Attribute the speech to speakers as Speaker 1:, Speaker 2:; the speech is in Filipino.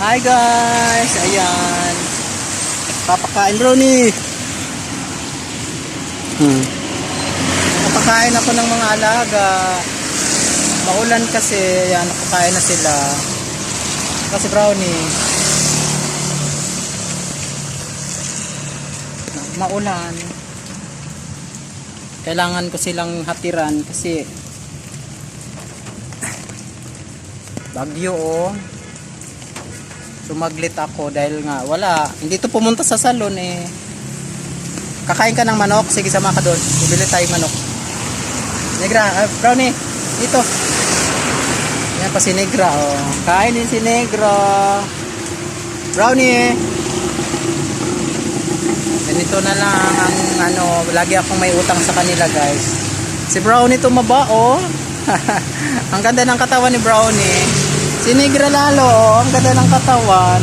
Speaker 1: Hi guys! Ayan. Papakain brownie. Papakain ako ng mga alaga. Maulan kasi. Ayan, napakain na sila. Kasi brownie. Maulan. Kailangan ko silang hatiran kasi bagyo oh. Sumaglit ako dahil nga wala, hindi to pumunta sa salon eh. Kakain ka ng manok? Sige, sama ka doon. Bibili tayo manok. Negra, brownie, dito. Yan pa si Negra oh. Kain din si Negra. Brownie. Ganito na lang ang ano, lagi akong may utang sa kanila guys. Si Brownie tumaba oh. Ang ganda ng katawan ni Brownie. Si Negra lalo oh, ang ganda ng katawan.